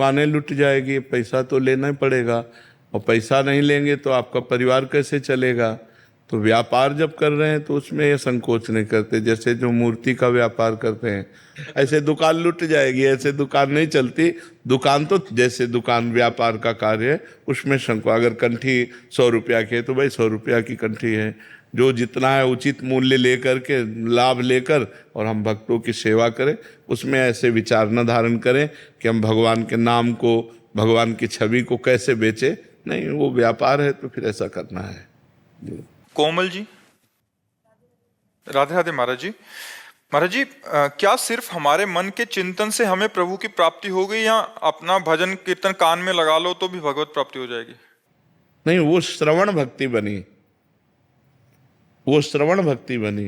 दुकानें लुट जाएगी, पैसा तो लेना ही पड़ेगा, और पैसा नहीं लेंगे तो आपका परिवार कैसे चलेगा। तो व्यापार जब कर रहे हैं तो उसमें ये संकोच नहीं करते, जैसे जो मूर्ति का व्यापार करते हैं ऐसे दुकान लुट जाएगी, ऐसे दुकान नहीं चलती। दुकान तो जैसे दुकान व्यापार का कार्य है उसमें संकोच, अगर कंठी 100 रुपया की है तो भाई 100 रुपया की कंठी है, जो जितना है उचित मूल्य लेकर के लाभ लेकर और हम भक्तों की सेवा करें, उसमें ऐसे विचार न धारण करें कि हम भगवान के नाम को, भगवान की छवि को कैसे बेचे। नहीं, वो व्यापार है तो फिर ऐसा करना है। कोमल जी, राधे राधे महाराज जी। महाराज जी, क्या सिर्फ हमारे मन के चिंतन से हमें प्रभु की प्राप्ति हो गई, या अपना भजन कीर्तन कान में लगा लो तो भी भगवत प्राप्ति हो जाएगी? नहीं, वो श्रवण भक्ति बनी, वो श्रवण भक्ति बनी।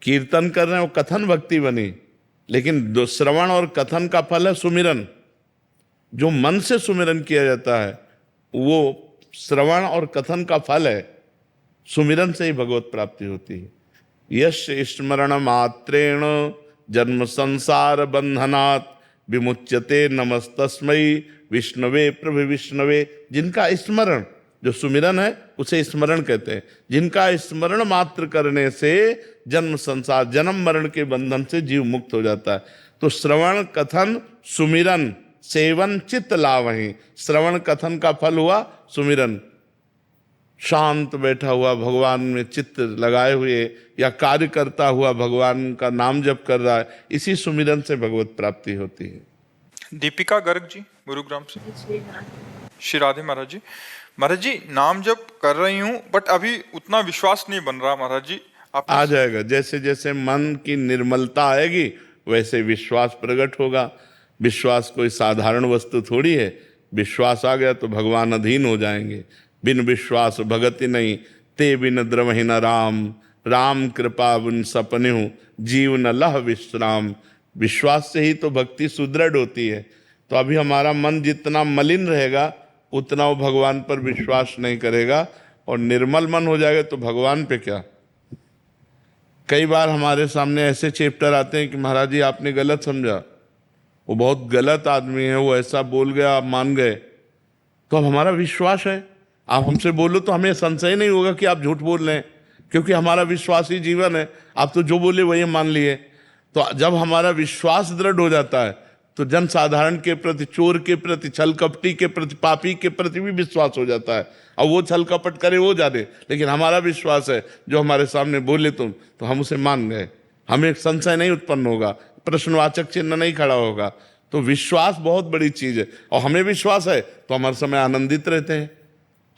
कीर्तन कर रहे हैं वो कथन भक्ति बनी, लेकिन श्रवण और कथन का फल है सुमिरन। जो मन से सुमिरन किया जाता है वो श्रवण और कथन का फल है। सुमिरन से ही भगवत प्राप्ति होती है। यश स्मरण मात्रेण जन्म संसार बंधनात् विमुच्यते नमस्तस्मै विष्णवे प्रभु विष्णवे। जिनका स्मरण, जो सुमिरन है उसे स्मरण कहते हैं, जिनका स्मरण मात्र करने से जन्म संसार, जन्म मरण के बंधन से जीव मुक्त हो जाता है। तो श्रवण कथन सुमिरन सेवन चित्त लावहीं। श्रवण कथन का फल हुआ सुमिरन। शांत बैठा हुआ भगवान में चित्त लगाए हुए या कार्य करता हुआ भगवान का नाम जप कर रहा है, इसी सुमिरन से भगवत प्राप्ति होती है। दीपिका गर्ग जी, गुरुग्राम से। श्री राधे महाराज जी। महाराज जी, नाम जप कर रही हूँ बट अभी उतना विश्वास नहीं बन रहा। महाराज जी आ जाएगा, जैसे जैसे मन की निर्मलता आएगी वैसे विश्वास प्रकट होगा। विश्वास कोई साधारण वस्तु थोड़ी है। विश्वास आ गया तो भगवान अधीन हो जाएंगे। बिन विश्वास भगति नहीं, ते बिन द्रवहि न राम, राम कृपा बिन सपनेहु जीव न लह विश्राम। विश्वास से ही तो भक्ति सुदृढ़ होती है। तो अभी हमारा मन जितना मलिन रहेगा उतना वो भगवान पर विश्वास नहीं करेगा, और निर्मल मन हो जाएगा तो भगवान पे क्या। कई बार हमारे सामने ऐसे चैप्टर आते हैं कि महाराज जी आपने गलत समझा, वो बहुत गलत आदमी है, वो ऐसा बोल गया, आप मान गए। तो अब हमारा विश्वास है, आप हमसे बोलो तो हमें संशय नहीं होगा कि आप झूठ बोल रहे हैं, क्योंकि हमारा विश्वास ही जीवन है। आप तो जो बोले वही मान लिए। तो जब हमारा विश्वास दृढ़ हो जाता है तो जन साधारण के प्रति, चोर के प्रति, छल कपटी के प्रति, पापी के प्रति भी विश्वास हो जाता है। और वो छल कपट करे वो जाने, लेकिन हमारा विश्वास है जो हमारे सामने बोले तुम तो हम उसे मान गए, हमें संशय नहीं उत्पन्न होगा, प्रश्नवाचक चिन्ह नहीं खड़ा होगा। तो विश्वास बहुत बड़ी चीज है, और हमें विश्वास है तो हम हर समय आनंदित रहते हैं।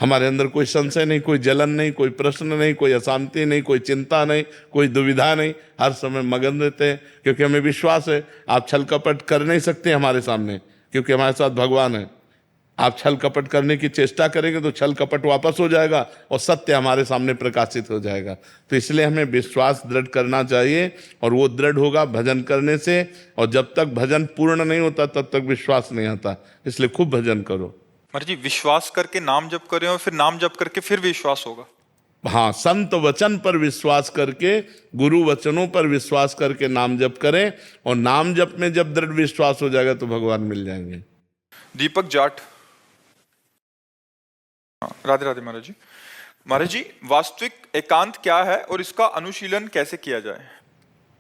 हमारे अंदर कोई संशय नहीं, कोई जलन नहीं, कोई प्रश्न नहीं, कोई अशांति नहीं, कोई चिंता नहीं, कोई दुविधा नहीं, हर समय मगन रहते हैं, क्योंकि हमें विश्वास है। आप छल कपट कर नहीं सकते हमारे सामने, क्योंकि हमारे साथ भगवान है। आप छल कपट करने की चेष्टा करेंगे तो छल कपट वापस हो जाएगा और सत्य हमारे सामने प्रकाशित हो जाएगा। तो इसलिए हमें विश्वास दृढ़ करना चाहिए, और वो दृढ़ होगा भजन करने से। और जब तक भजन पूर्ण नहीं होता तब तक विश्वास नहीं आता, इसलिए खूब भजन करो। महाराज जी, विश्वास करके नाम जप करें और फिर नाम जप करके फिर विश्वास होगा। हाँ, संत वचन पर विश्वास करके, गुरु वचनों पर विश्वास करके नाम जप करें, और नाम जप में जब दृढ़ विश्वास हो जाएगा तो भगवान मिल जाएंगे। दीपक जाट। राधे राधे महाराज जी। महाराज जी, वास्तविक एकांत क्या है और इसका अनुशीलन कैसे किया जाए?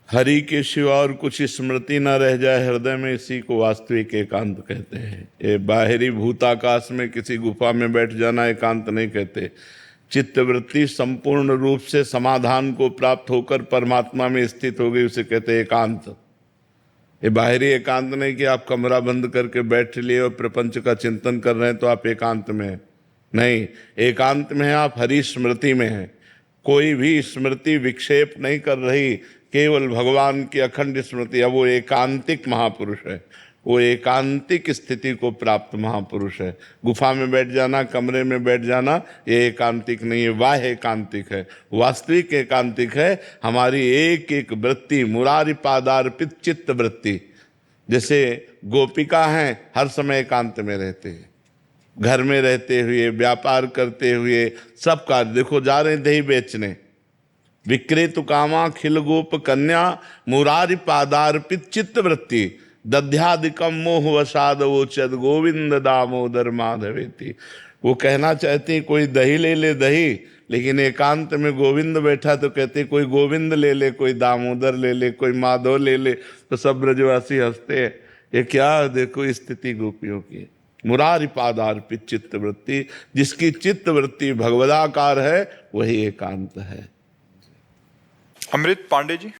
हरि के सिवा और कुछ स्मृति न रह जाए हृदय में, इसी को वास्तविक एकांत कहते हैं। ये बाहरी भूताकाश में किसी गुफा में बैठ जाना एकांत नहीं कहते। चित्तवृत्ति संपूर्ण रूप से समाधान को प्राप्त होकर परमात्मा में स्थित हो गई, उसे कहते हैं एकांत। ये बाहरी एकांत नहीं कि आप कमरा बंद करके बैठ लिए और प्रपंच का चिंतन कर रहे हैं तो आप एकांत में हैं। नहीं, एकांत में है आप हरि स्मृति में हैं। कोई भी स्मृति विक्षेप नहीं कर रही, केवल भगवान की अखंड स्मृति। अब वो एकांतिक महापुरुष है, वो एकांतिक स्थिति को प्राप्त महापुरुष है। गुफा में बैठ जाना, कमरे में बैठ जाना, ये एकांतिक नहीं है, वाह एकांतिक है। वास्तविक एकांतिक है हमारी एक एक वृत्ति, मुरारी पादार्पित चित्त वृत्ति। जैसे गोपिका हैं, हर समय एकांत में रहते हैं, घर में रहते हुए, व्यापार करते हुए, सब कार्य। देखो जा रहे हैं दही बेचने, विक्रेतु कामा खिल गोप कन्या मुरारी पादार्पित चित्त वृत्ति। दध्यादिकम मोहवसादवोचद गोविंद दामोदर माधवेति। वो कहना चाहते हैं कोई दही ले ले दही, लेकिन एकांत में गोविंद बैठा तो कहते कोई गोविंद ले ले, कोई दामोदर ले ले, कोई माधव ले ले। तो सब ब्रजवासी हंसते हैं, ये क्या देखो स्थिति गोपियों की। मुरारी पादार्पित चित्त वृत्ति, जिसकी चित्त वृत्ति भगवदाकार है वही एकांत है। अमृत पांडे जी।